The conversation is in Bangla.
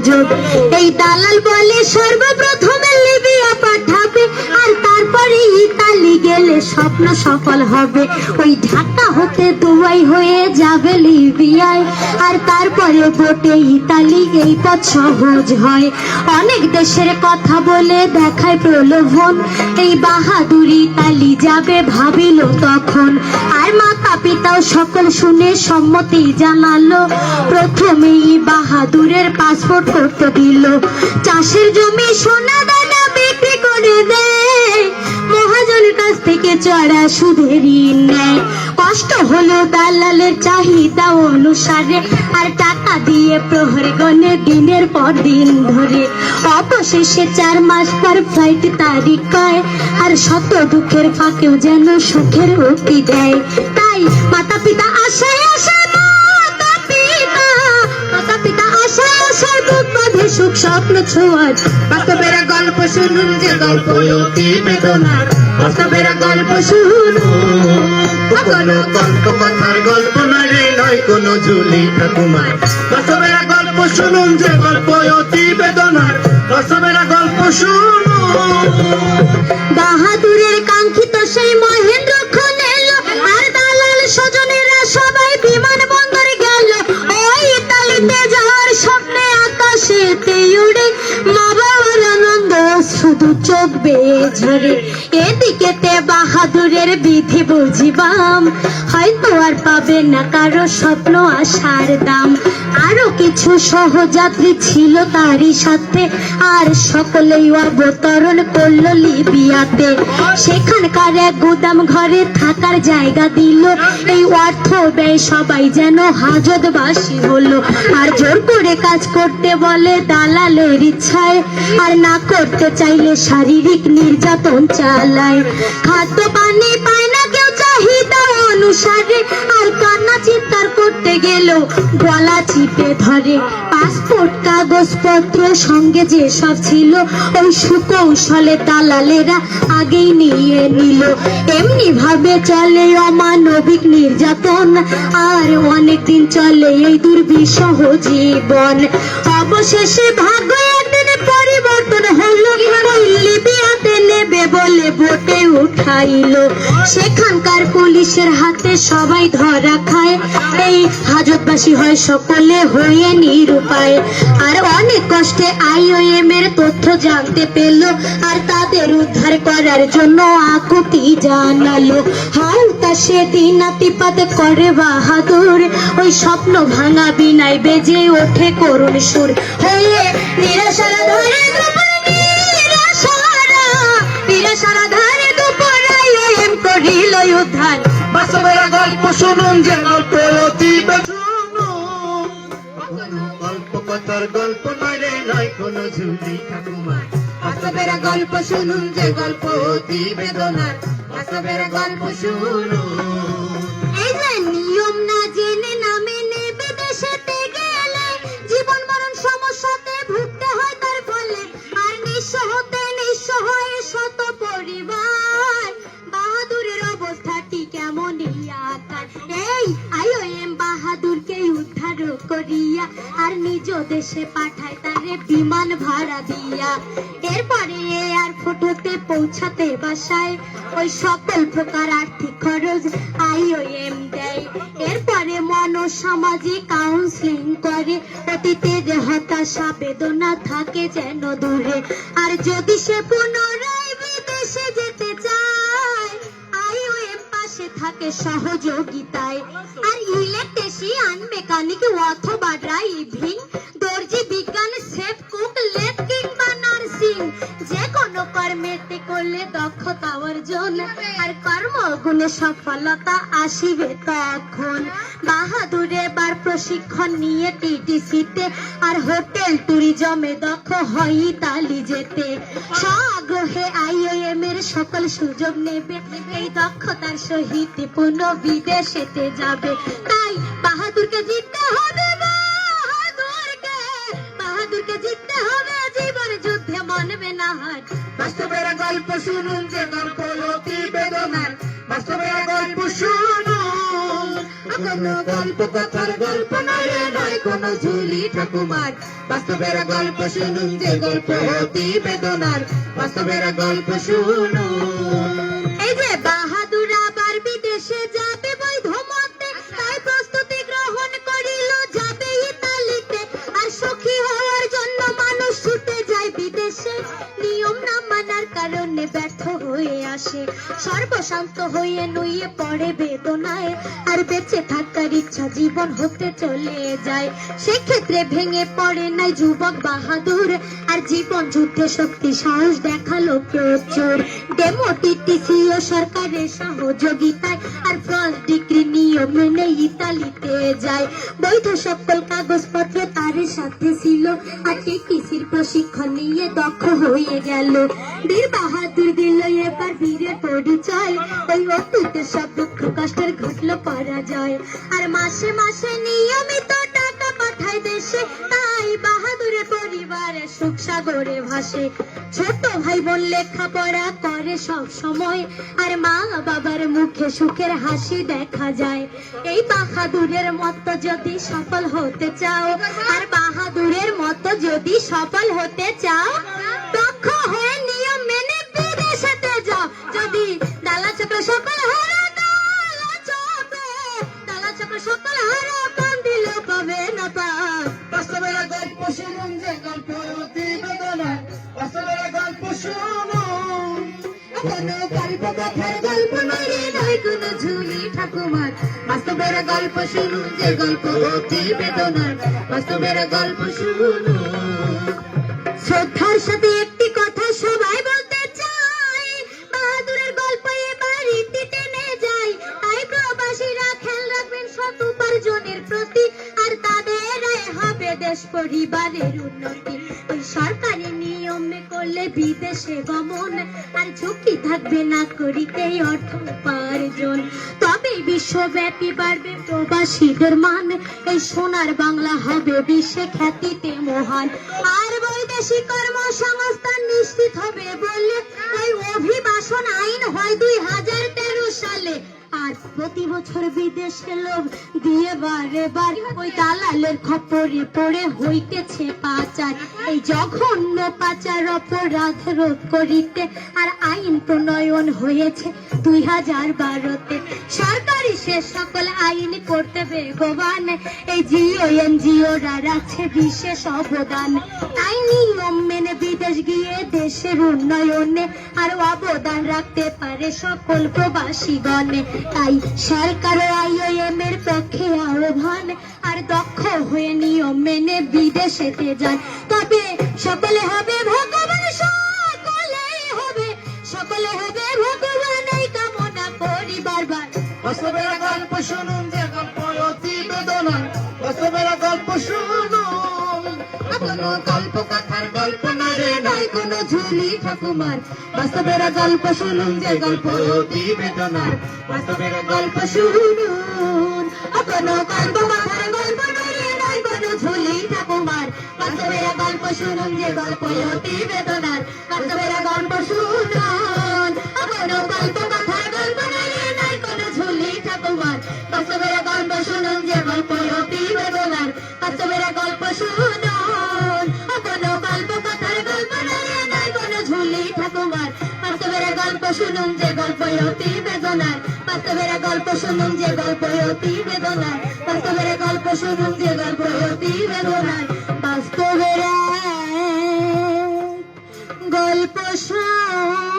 সুযোগ। এই দালাল বলে সর্বপ্রথমে লিবিয়া পাঠাবে, আর তারপরে ইতালি গেলে স্বপ্ন সফল হবে। ওই ঢাকা হতে দুবাই হয়ে যাবে লিবিয়ায়, আর তারপরে বোটে ইতালি, এই পথ সহজ হয়। অনেক দেশের কথা বলে দেখায় প্রলোভন, এই বাহাদুর ইতালি যাবে ভাবিল তখন। আর মাতা পিতাও সকল শুনে সম্মতি জানালো, প্রথমেই বাহাদুরের পাসপোর্ট করতে দিল। চাষের জমি সোনা দানা বিক্রি করে দেয়, মহাজনের কাছ থেকে চড়া সুদের ঋণ নেয়। কষ্ট হলো দালালের চাহিদা অনুসারে, আর টাকা দিয়ে প্রহরে গণে দিনের পর দিন ধরে। অবশেষে 4 মাস পর ফ্লাইট তারিখ কয়, আর শত দুঃখের ফাঁকেও যেন সুখের উক্তি দেয়। তাই মাতা পিতা আশায় আশায় মাতা পিতা আশায় আশায় বুক বাঁধে সুখ স্বপ্ন ছোঁয়ার। বাস্তবের গল্প শুনুন যে গল্প অতি বেদনার, বাস্তবের গল্প শুনুন। কোনো গল্প কথার গল্প নয় রে, নয় কোনো ঝুলি ঠাকুমার। বাস্তবের গল্প শুনুন যে গল্প অতি বেদনার, বাস্তবের গল্প শুনুন। বাহাদুরের কাঙ্ক্ষিত সেই মহেন্দ্র খন এলো, আর দালাল স্বজনেরা সবাই বিমান বন্দরে গেল। ওই ইতালিতে যাওয়ার স্বপ্নে আকাশেতে উড়ে, মা বাবার আনন্দ শুধু চোখ বেয়ে ঝরে। এদিকেতে বাহাদুরের বিধি বুঝিবাম, হয়তো আর পাবে না কারো স্বপ্ন আশার দাম। আরো কিছু সহযাত্রী ছিল তারই সাথে, আর সকলেই অবতরণ করলো লিবিয়াতে। সেখানকার এক গুদাম ঘরে থাকার জায়গা দিল, এই অর্থ ব্যয় সবাই যেন হাজতবাসী হলো। আর জোর করে কাজ করতে বলে দালালের ইচ্ছায়, আর না করতে চাইলে শারীরিক নির্যাতন চালায়। খাদ্য পানি পায় না কেউ চাহিদা অনুসারে, আর কান্না চিৎকার করতে গেল গলা চিপে ধরে। পাসপোর্ট কাগজপত্র সঙ্গে যে সব ছিল, ওই সুকৌশলে দালালেরা আগেই নিয়ে নিল। এমনি ভাবে চলে অমানবিক নির্যাতন, আর অনেকদিন চলে এই দুর্বিষহ জীবন। অবশেষে ভাগ্য একদিন পরিবর্তন হলো, ওই লিবিয়াতে নেবে বলে বোটে উঠাইলো। সেখানকার পুলিশের হাতে সবাই ধরা খায়, এই হাজতবাসী হয় সকলে হয়ে নিরুপায়। আর অনেক কষ্টে IOM এর তথ্য জানতে পেল, আর তাদের উদ্ধার করার জন্য আকুতি জানালো। হালকা সেদিন নাতিপাত করে বাহাদুর, ওই স্বপ্ন ভাঙা বিনায় বেজে ওঠে করুণ সুর। হয়ে নিরাশারা ধরে নিরাশারা ধরে দুপুর IOM করিল উদ্ধার। বাস্তবের গল্প শুনুন যে গল্প অতি শুনুন। কোনো গল্প কথার গল্প নয় রে, নয় কোনো ঝুলি ঠাকুমার। বাস্তবের গল্প শুনুন যে গল্প অতি বেদনার, বাস্তবের গল্প শুনুন। এই যে নিয়ম না জেনে না মেনে বিদেশেতে গেলে, জীবন মরণ সমস্যাতে ভুগতে হয় তার ফলে। আর নিঃস্ব হতে নিঃস্ব হয় শত পরিবার, বাহাদুরের অবস্থাটি কেমন আকার। এই IOM বাহাদুরকে উদ্ধার করিয়া, আর নিজ দেশে পাঠায় তারে বিমান ভাড়া দিয়া। এরপরে এয়ারপোর্ট হতে পৌঁছাতে বাসায়, ওই সকল প্রকার আর্থিক খরচ IOM দেয়। এরপরে মনোসামাজিক কাউন্সিলিং করে, অতীতের হতাশা বেদনা থাকে যেন দূরে। আর যদি সে পুনরায় বিদেশে যেতে চায়, IOM পাশে থাকে সহযোগিতায়। আর ইলেকট্রিশিয়ান, মেকানিক অথবা ড্রাইভিং, দর্জি, বিজ্ঞান, শেফ, কুক, লেথ কিংবা নার্সিং, যে কোনো কর্মেতে করলে দক্ষতা অর্জন, আর কর্মগুণে সফলতা আসিবে তখন। বাহাদুর এবার প্রশিক্ষণ নিয়ে TTC-তে, আর হোটেল ট্যুরিজমে দক্ষ হয় ইতালি যেতে। স্বআগ্রহে IOM এর সকল সুযোগ নেবে, এই দক্ষতার সহিত পুনঃ বিদেশেতে যাবে। তাই বাহাদুরকে জিততে হবে, বাহাদুরকে জিততে হবে, জীবন যুদ্ধে মানবে না হার। বাস্তবের গল্প শুনুন যে গল্প অতি বেদনার, বাস্তবের গল্প শুনুন। কোনো গল্প কথার গল্প নয় রে, নয় কোনো ঝুলি ঠাকুমার। বাস্তবের গল্প শুনুন যে গল্প অতি বেদনার, বাস্তবের গল্প শুনুন। এই যে বাহাদুর আবার বিদেশে যাবে বৈধ মতে, তাই প্রস্তুতি গ্রহণ করিল যাবে ইতালিতে। আর সুখী হওয়ার জন্য মানুষ ছুটে যায় বিদেশে, নিয়ম না মানার কারণে ব্যর্থ হয়ে আসে, সর্বশান্ত হয়ে নুয়ে পড়ে বেদনায়। আর বেঁচে থাকার ইচ্ছা জীবন হতে চলে যায়, সেক্ষেত্রে ভেঙে পড়ে নাই যুবক বাহাদুর। আর জীবন যুদ্ধে শক্তি সাহস দেখালো প্রচুর, ডেমোটিটিসি ও সরকারের সহযোগিতায় আর ফার্স্ট ডিগ্রি নিয়ম মেনে ইতালিতে যায়। বৈধ সকল কাগজপত্র তার সাথে ছিল, আর টিটিসির প্রশিক্ষণ নিয়ে দক্ষ হয়ে গেল। বীর বাহাদুর দিল এবার বীরের পরিচয়, ওই অতীতের সব দুঃখ কষ্টের ঘটলো পরাজয়। আর মাসে মাসে নিয়মিত টাকা পাঠায় দেশে, তাই বাহাদুরের পরিবারে সুখ সাগরে ভাসে। ছোট ভাই বোন লেখাপড়া করে সব সময়, আর মা বাবার মুখে সুখের হাসি দেখা যায়। এই বাহাদুরের মতো যদি সফল হতে চাও, আর বাহাদুরের মতো যদি সফল হতে চাও, দক্ষ হয়ে নিয়ম মেনে বিদেশেতে যাও। যদি ডালা চক্র সকল হারা, ডালা চক্র সকল হারা, কোন দিল পাবে না পাস। বাস্তবের গল্প শুনুন যে গল্প অতি বেদনার, বাস্তবের গল্প শুনুন। কোনো গল্প কথার গল্প নয় রে, নয় কোনো ঝুলি ঠাকুমার। বাস্তবের গল্প শুনুন যে গল্প অতি বেদনার, বাস্তবের গল্প শুনুন। শ্রদ্ধার সাথে একটি কথা সবাই বলতে চাই, বাহাদুরের গল্প এবার ইতি টেনে যায়। তাই প্রবাসীরা খেয়াল রাখবেন সৎ উপার্জনের প্রতি, আর তাদের আয় হবে দেশ পরিবারের উন্নতি। ওই সরকারি নিয়মে করলে বিদেশে গমন, আর ঝুঁকি থাকবে না করিতে অর্থ উপার্জন। তবে বিশ্বব্যাপী বাড়বে প্রবাসীদের মান, এই সোনার বাংলা হবে বিশ্বে খ্যাতিতে মহান। আর বৈদেশিক কর্মসংস্থান নিশ্চিত হবে বললে ওই অভিবাসন আইন হয় 2013 সালে। আর প্রতি বছর বিদেশে লোক দিয়ে বারে বার ওই দালালের খপ্পরে পড়ে হইতেছে পাচার। এই জঘন্য পাচার অপরাধ রোধ করিতে আর আইন প্রণয়ন হয়েছে 2012-তে। সরকারি সে সকল আইন করতে বেগবান, এই জিও এনজিওরা রাখছে বিশেষ অবদান। তাই নিয়ম মেনে বিদেশ গিয়ে দেশের উন্নয়নে আর অবদান রাখতে পারে সকল প্রবাসীগণে। তাই সরকার IOM এর পক্ষে আহ্বান, আর দক্ষ হয়ে নিয়ম মেনে বিদেশেতে যান। তবে সকলে হবে ভগবান, সকলে হবে ভগবান, এই কামনা করি বারবার। বাস্তবের গল্প শুনুন যে গল্প অতি বেদনার, বাস্তবের গল্প শুনুন। কোনো গল্প কথার গল্প নয় রে, নয় কোনো ঝুলি ঠাকুমার। বাস্তবের গল্প শুনুন যে গল্প অতি বেদনার, বাস্তবের গল্প শুনুন। কোনো গল্প কথার গল্প নয় রে, নয় কোনো ঝুলি ঠাকুমার। বাস্তবের গল্প শুনুন যে গল্প অতি বেদনার, বাস্তবের গল্প শুনুন। কোনো গল্প কথার গল্প নয় রে, নয় কোনো ঝুলি ঠাকুমার। বাস্তবের গল্প শুনুন যে গল্প অতি বেদনার, বাস্তবের গল্প শুনুন। কোনো গল্প কথার গল্প নয় রে, নয় কোনো ঝুলি ঠাকুমার। বাস্তবের গল্প শুনুন যে গল্প অতি বেদনার, বাস্তবের গল্প শুনুন যে গল্প অতি বেদনার, বাস্তবের গল্প শুনুন যে গল্প অতি বেদনার। বাস্তবের গল্প শুনুন।